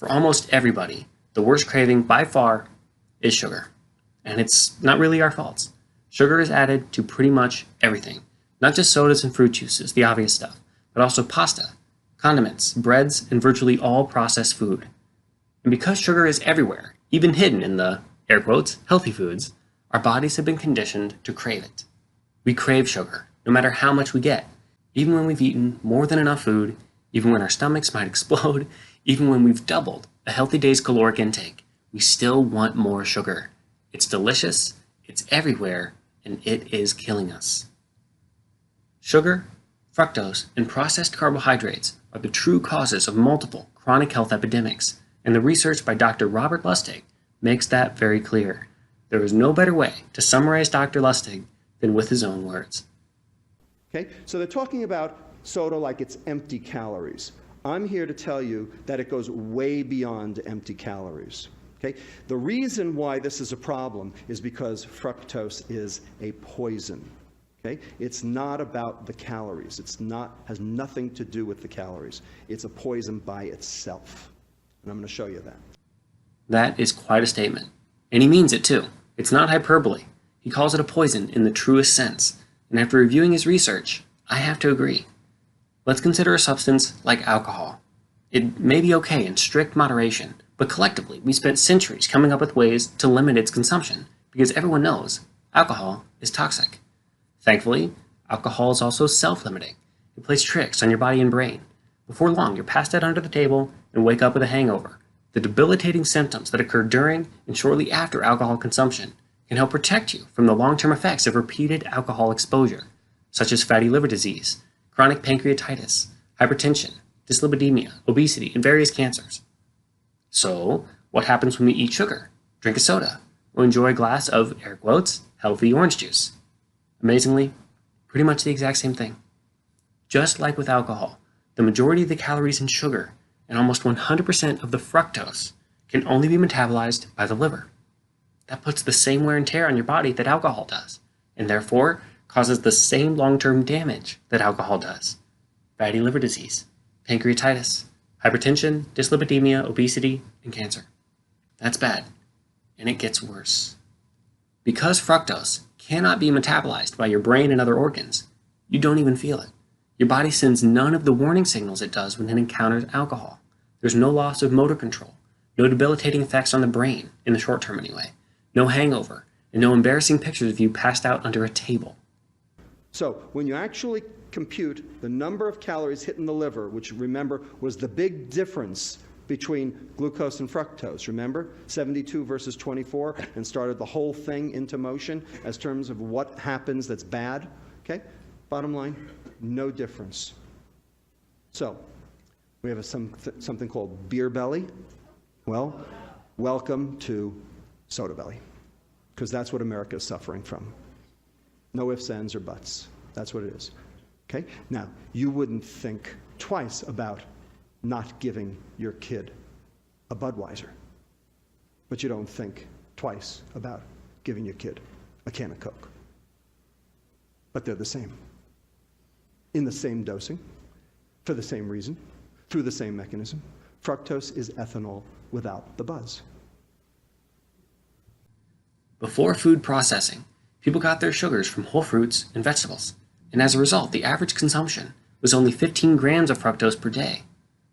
For almost everybody, the worst craving by far is sugar. And it's not really our fault. Sugar is added to pretty much everything, not just sodas and fruit juices, the obvious stuff, but also pasta, condiments, breads, and virtually all processed food. And because sugar is everywhere, even hidden in the, air quotes, healthy foods, our bodies have been conditioned to crave it. We crave sugar, no matter how much we get, even when we've eaten more than enough food, even when our stomachs might explode, even when we've doubled a healthy day's caloric intake, we still want more sugar. It's delicious, it's everywhere, and it is killing us. Sugar, fructose, and processed carbohydrates are the true causes of multiple chronic health epidemics, and the research by Dr. Robert Lustig makes that very clear. There is no better way to summarize Dr. Lustig than with his own words. Okay, so they're talking about soda like it's empty calories. I'm here to tell you that it goes way beyond empty calories. Okay? The reason why this is a problem is because fructose is a poison. Okay? It's not about the calories. Has nothing to do with the calories. It's a poison by itself. And I'm going to show you that. That is quite a statement. And he means it too. It's not hyperbole. He calls it a poison in the truest sense. And after reviewing his research, I have to agree. Let's consider a substance like alcohol. It may be okay in strict moderation, but collectively we spent centuries coming up with ways to limit its consumption because everyone knows alcohol is toxic. Thankfully, alcohol is also self-limiting. It plays tricks on your body and brain. Before long, you're passed out under the table and wake up with a hangover. The debilitating symptoms that occur during and shortly after alcohol consumption can help protect you from the long-term effects of repeated alcohol exposure, such as fatty liver disease, chronic pancreatitis, hypertension, dyslipidemia, obesity, and various cancers. So, what happens when we eat sugar, drink a soda, or enjoy a glass of, air quotes, healthy orange juice? Amazingly, pretty much the exact same thing. Just like with alcohol, the majority of the calories in sugar and almost 100% of the fructose can only be metabolized by the liver. That puts the same wear and tear on your body that alcohol does, and therefore causes the same long-term damage that alcohol does. Fatty liver disease, pancreatitis, hypertension, dyslipidemia, obesity, and cancer. That's bad, and it gets worse. Because fructose cannot be metabolized by your brain and other organs, you don't even feel it. Your body sends none of the warning signals it does when it encounters alcohol. There's no loss of motor control, no debilitating effects on the brain, in the short term anyway, no hangover, and no embarrassing pictures of you passed out under a table. So when you actually compute the number of calories hit in the liver, which remember was the big difference between glucose and fructose, remember? 72 versus 24, and started the whole thing into motion as terms of what happens that's bad. Okay? Bottom line, no difference. So we have something called beer belly. Well, welcome to soda belly, because that's what America is suffering from. No ifs, ands, or buts. That's what it is. Okay? Now, you wouldn't think twice about not giving your kid a Budweiser, but you don't think twice about giving your kid a can of Coke. But they're the same. In the same dosing, for the same reason, through the same mechanism. Fructose is ethanol without the buzz. Before food processing, people got their sugars from whole fruits and vegetables, and as a result, the average consumption was only 15 grams of fructose per day.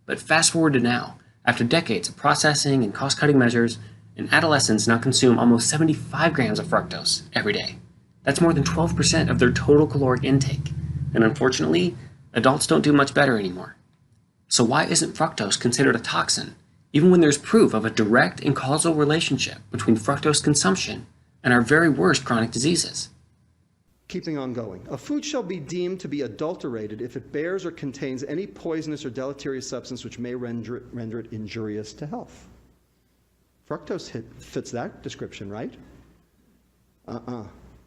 But fast forward to now, after decades of processing and cost-cutting measures, and adolescents now consume almost 75 grams of fructose every day. That's more than 12% of their total caloric intake, and unfortunately, adults don't do much better anymore. So why isn't fructose considered a toxin, even when there's proof of a direct and causal relationship between fructose consumption and our very worst chronic diseases? Keeping on going. A food shall be deemed to be adulterated if it bears or contains any poisonous or deleterious substance which may render it injurious to health. Fructose fits that description, right?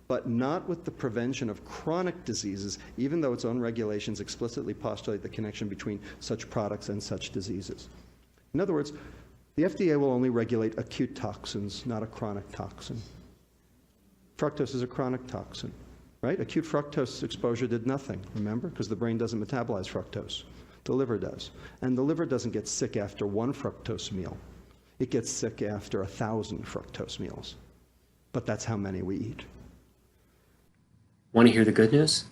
But not with the prevention of chronic diseases, even though its own regulations explicitly postulate the connection between such products and such diseases. In other words, the FDA will only regulate acute toxins, not a chronic toxin. Fructose is a chronic toxin, right? Acute fructose exposure did nothing, remember? Because the brain doesn't metabolize fructose. The liver does. And the liver doesn't get sick after one fructose meal. It gets sick after 1,000 fructose meals. But that's how many we eat. Want to hear the good news?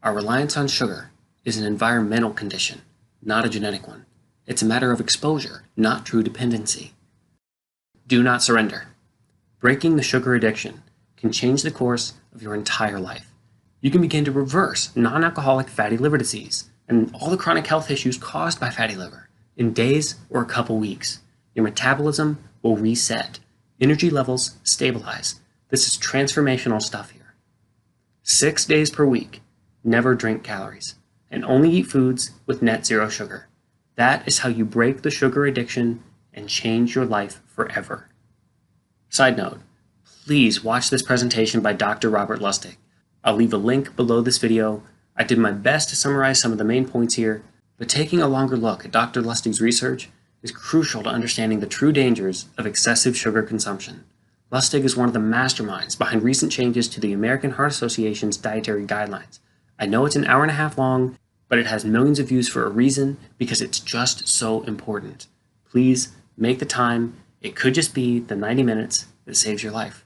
Our reliance on sugar is an environmental condition, not a genetic one. It's a matter of exposure, not true dependency. Do not surrender. Breaking the sugar addiction can change the course of your entire life. You can begin to reverse non-alcoholic fatty liver disease and all the chronic health issues caused by fatty liver in days or a couple weeks. Your metabolism will reset. Energy levels stabilize. This is transformational stuff here. 6 days per week, never drink calories, and only eat foods with net zero sugar. That is how you break the sugar addiction and change your life forever. Side note, please watch this presentation by Dr. Robert Lustig. I'll leave a link below this video. I did my best to summarize some of the main points here, but taking a longer look at Dr. Lustig's research is crucial to understanding the true dangers of excessive sugar consumption. Lustig is one of the masterminds behind recent changes to the American Heart Association's dietary guidelines. I know it's an hour and a half long, but it has millions of views for a reason because it's just so important. Please make the time. It could just be the 90 minutes that saves your life.